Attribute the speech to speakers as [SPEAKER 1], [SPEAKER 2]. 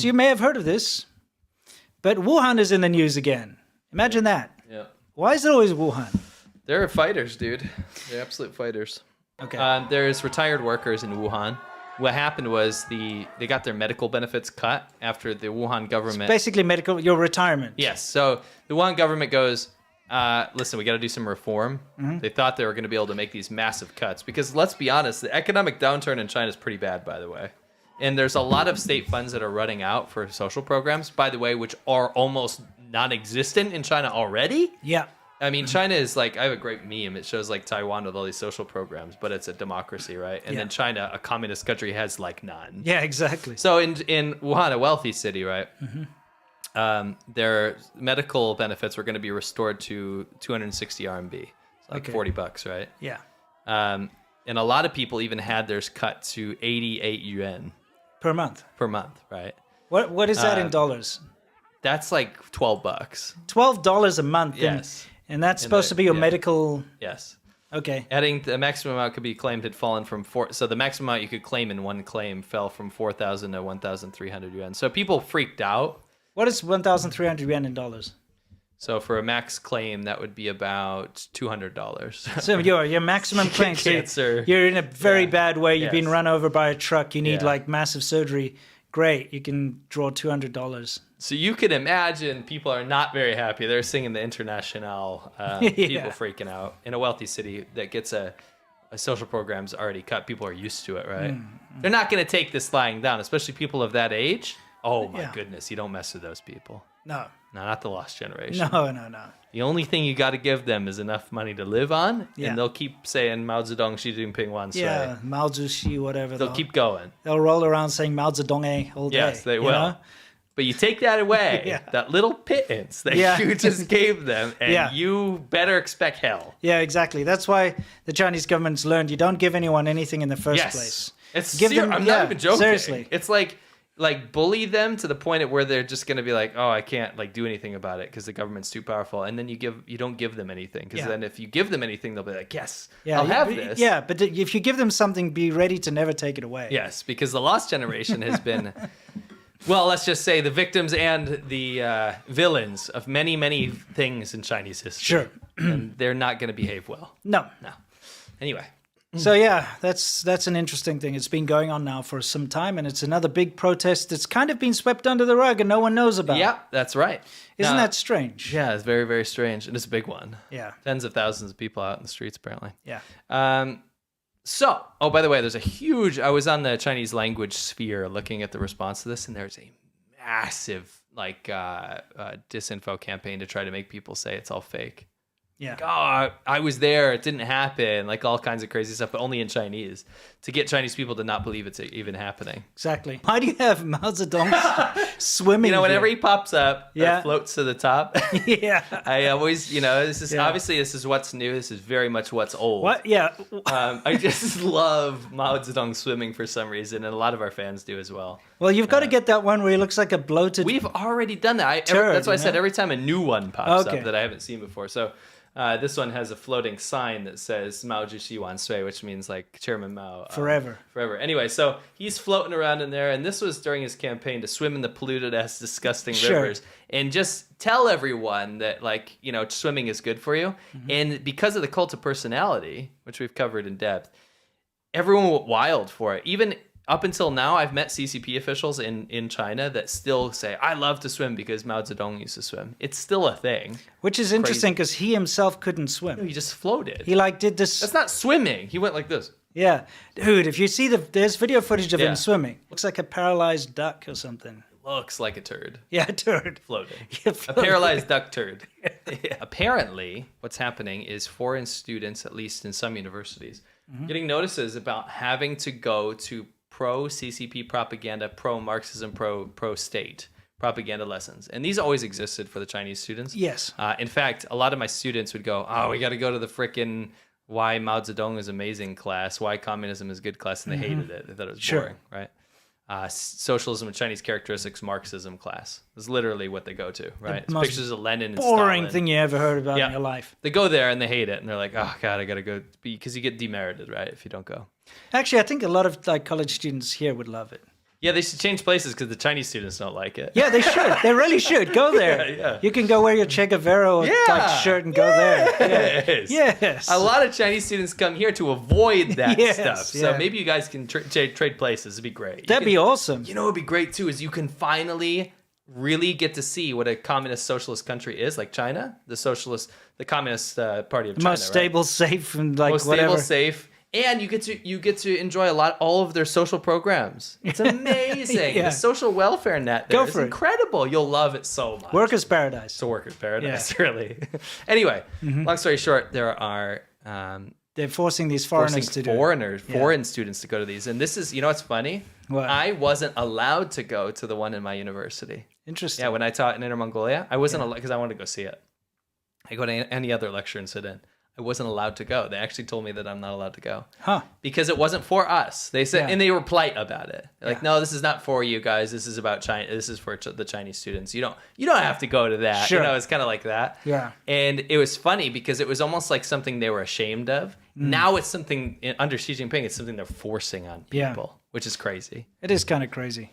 [SPEAKER 1] So you may have heard of this, but Wuhan is in the news again. Imagine that.
[SPEAKER 2] Yeah.
[SPEAKER 1] Why is it always Wuhan?
[SPEAKER 2] They're fighters, dude. They're absolute fighters.
[SPEAKER 1] Okay.
[SPEAKER 2] There's retired workers in Wuhan. What happened was they got their medical benefits cut after the Wuhan government.
[SPEAKER 1] Basically, your retirement.
[SPEAKER 2] Yes. So the Wuhan government goes, listen, we got to do some reform.
[SPEAKER 1] Mm-hmm.
[SPEAKER 2] They thought they were going to be able to make these massive cuts because let's be honest, the economic downturn in China is pretty bad, by the way. And there's a lot of state funds that are running out for social programs, by the way, which are almost non-existent in China already.
[SPEAKER 1] Yeah.
[SPEAKER 2] I mean, China is like, I have a great meme. It shows like Taiwan with all these social programs, but it's a democracy, right? And then China, a communist country, has like none.
[SPEAKER 1] Yeah, exactly.
[SPEAKER 2] So in Wuhan, a wealthy city, right? Their medical benefits were going to be restored to 260 RMB, it's like $40, right?
[SPEAKER 1] Yeah.
[SPEAKER 2] And a lot of people even had theirs cut to 88 yuan
[SPEAKER 1] Per month.
[SPEAKER 2] right?
[SPEAKER 1] What is that in dollars?
[SPEAKER 2] That's like $12.
[SPEAKER 1] $12 a month.
[SPEAKER 2] Yes.
[SPEAKER 1] And that's supposed to be your medical.
[SPEAKER 2] Yes.
[SPEAKER 1] Okay.
[SPEAKER 2] Adding the maximum amount could be claimed had fallen from so the maximum amount you could claim in one claim fell from 4,000 to 1,300 yuan. So people freaked out.
[SPEAKER 1] What is 1,300 yuan in dollars?
[SPEAKER 2] So for a max claim, that would be about $200.
[SPEAKER 1] So your maximum claim.
[SPEAKER 2] Cancer.
[SPEAKER 1] You're in a very bad way. You've been
[SPEAKER 2] Yes.
[SPEAKER 1] run over by a truck. You need like massive surgery. Great. You can draw $200.
[SPEAKER 2] So you can imagine people are not very happy. They're singing the International, people freaking out. In a wealthy city that gets a social program's already cut, people are used to it, right? They're not going to take this lying down, especially people of that age. Oh my goodness, you don't mess with those people.
[SPEAKER 1] No,
[SPEAKER 2] not the lost generation.
[SPEAKER 1] No.
[SPEAKER 2] The only thing you got to give them is enough money to live on, and they'll keep saying Mao Zedong, Xi Jinping once.
[SPEAKER 1] Yeah, Mao Zedong, whatever.
[SPEAKER 2] They'll keep going.
[SPEAKER 1] They'll roll around saying Mao Zedong all day.
[SPEAKER 2] Yes, they will.
[SPEAKER 1] Know?
[SPEAKER 2] But you take that away, that little pittance that you just gave them, and you better expect hell.
[SPEAKER 1] Yeah, exactly. That's why the Chinese government's learned you don't give anyone anything in the first place.
[SPEAKER 2] It's I'm not even joking.
[SPEAKER 1] Seriously.
[SPEAKER 2] It's like bully them to the point at where they're just going to be like, oh, I can't like do anything about it because the government's too powerful. And then you don't give them anything because then if you give them anything, they'll be like, yes, I'll have this.
[SPEAKER 1] Yeah, but if you give them something, be ready to never take it away.
[SPEAKER 2] Yes, because the lost generation has been, well, let's just say the victims and the villains of many, many things in Chinese history.
[SPEAKER 1] Sure.
[SPEAKER 2] And they're not going to behave well.
[SPEAKER 1] No.
[SPEAKER 2] Anyway.
[SPEAKER 1] So yeah, that's an interesting thing. It's been going on now for some time, and it's another big protest that's kind of been swept under the rug and no one knows about.
[SPEAKER 2] Yeah, that's right.
[SPEAKER 1] Isn't that strange?
[SPEAKER 2] Yeah, it's very, very strange. And it's a big one.
[SPEAKER 1] Yeah.
[SPEAKER 2] Tens of thousands of people out in the streets, apparently.
[SPEAKER 1] Yeah.
[SPEAKER 2] So, by the way, there's a huge, I was on the Chinese language sphere looking at the response to this, and there's a massive, disinfo campaign to try to make people say it's all fake.
[SPEAKER 1] Yeah.
[SPEAKER 2] Like, oh, I was there. It didn't happen. Like all kinds of crazy stuff, but only in Chinese to get Chinese people to not believe it's even happening.
[SPEAKER 1] Exactly. Why do you have Mao Zedong swimming?
[SPEAKER 2] Whenever he pops up, floats to the top.
[SPEAKER 1] Yeah.
[SPEAKER 2] I always, this is obviously this is what's new. This is very much what's old.
[SPEAKER 1] What? Yeah.
[SPEAKER 2] I just love Mao Zedong swimming for some reason, and a lot of our fans do as well.
[SPEAKER 1] Well, you've got to get that one where he looks like a bloated.
[SPEAKER 2] We've already done that. That's why I said every time a new one pops up that I haven't seen before. So. This one has a floating sign that says Mao Zhi Wan Sui, which means like Chairman Mao.
[SPEAKER 1] Forever.
[SPEAKER 2] Forever. Anyway, so he's floating around in there, and this was during his campaign to swim in the polluted ass, disgusting rivers and just tell everyone that, swimming is good for you. Mm-hmm. And because of the cult of personality, which we've covered in depth, everyone went wild for it. Even up until now, I've met CCP officials in China that still say, I love to swim because Mao Zedong used to swim. It's still a thing.
[SPEAKER 1] Which is interesting because he himself couldn't swim.
[SPEAKER 2] No, he just floated.
[SPEAKER 1] He did this.
[SPEAKER 2] That's not swimming. He went like this.
[SPEAKER 1] Yeah. Dude, if you see there's video footage of him swimming. Looks like a paralyzed duck or something.
[SPEAKER 2] Looks like a turd.
[SPEAKER 1] Yeah, a turd.
[SPEAKER 2] Floating. A paralyzed duck turd. Apparently, what's happening is foreign students, at least in some universities, getting notices about having to go to pro-CCP propaganda, pro-Marxism, pro-state propaganda lessons. And these always existed for the Chinese students.
[SPEAKER 1] Yes.
[SPEAKER 2] In fact, a lot of my students would go, we got to go to the frickin' why Mao Zedong is amazing class, why communism is good class, and they hated it. They thought it was boring, right? Socialism and Chinese characteristics, Marxism class. That's literally what they go to, right? It's pictures of Lenin and
[SPEAKER 1] boring
[SPEAKER 2] Stalin.
[SPEAKER 1] Thing you ever heard about in your life.
[SPEAKER 2] They go there and they hate it, and they're like, oh, God, I got to go, because you get demerited, right, if you don't go.
[SPEAKER 1] Actually, I think a lot of college students here would love it.
[SPEAKER 2] Yeah, they should change places because the Chinese students don't like it.
[SPEAKER 1] Yeah, they should. They really should. Go there.
[SPEAKER 2] Yeah.
[SPEAKER 1] You can go wear your Che Guevara like, shirt and go there.
[SPEAKER 2] Yes.
[SPEAKER 1] Yes.
[SPEAKER 2] A lot of Chinese students come here to avoid that
[SPEAKER 1] Yes,
[SPEAKER 2] stuff. So
[SPEAKER 1] yeah.
[SPEAKER 2] maybe you guys can trade places. It'd be great.
[SPEAKER 1] That'd be awesome.
[SPEAKER 2] You know what would be great too is you can finally really get to see what a communist socialist country is, like China, the Communist Party of China.
[SPEAKER 1] Most stable, safe, and like
[SPEAKER 2] Most
[SPEAKER 1] whatever.
[SPEAKER 2] stable, safe. And you get to enjoy all of their social programs. It's amazing.
[SPEAKER 1] Yeah.
[SPEAKER 2] The social welfare net there
[SPEAKER 1] Go
[SPEAKER 2] is
[SPEAKER 1] for it.
[SPEAKER 2] incredible. You'll love it so much.
[SPEAKER 1] Workers' paradise.
[SPEAKER 2] It's a worker's paradise, really. Anyway, long story short, there are
[SPEAKER 1] They're forcing these foreigners to do it.
[SPEAKER 2] foreign students to go to these. And this is, you know what's funny?
[SPEAKER 1] What?
[SPEAKER 2] I wasn't allowed to go to the one in my university.
[SPEAKER 1] Interesting.
[SPEAKER 2] Yeah, when I taught in Inner Mongolia, I wasn't allowed because I wanted to go see it. I go to any other lecture and sit in. I wasn't allowed to go. They actually told me that I'm not allowed to go.
[SPEAKER 1] Huh.
[SPEAKER 2] Because it wasn't for us. They said,
[SPEAKER 1] Yeah.
[SPEAKER 2] and they were polite about it. They're like, no, this is not for you guys. This is about China. This is for the Chinese students. You don't have to go to that.
[SPEAKER 1] Sure.
[SPEAKER 2] You know, it's kind of like that.
[SPEAKER 1] Yeah.
[SPEAKER 2] And it was funny because it was almost like something they were ashamed of. Now it's something under Xi Jinping. It's something they're forcing on
[SPEAKER 1] Yeah.
[SPEAKER 2] people, which is crazy.
[SPEAKER 1] It is kind of crazy.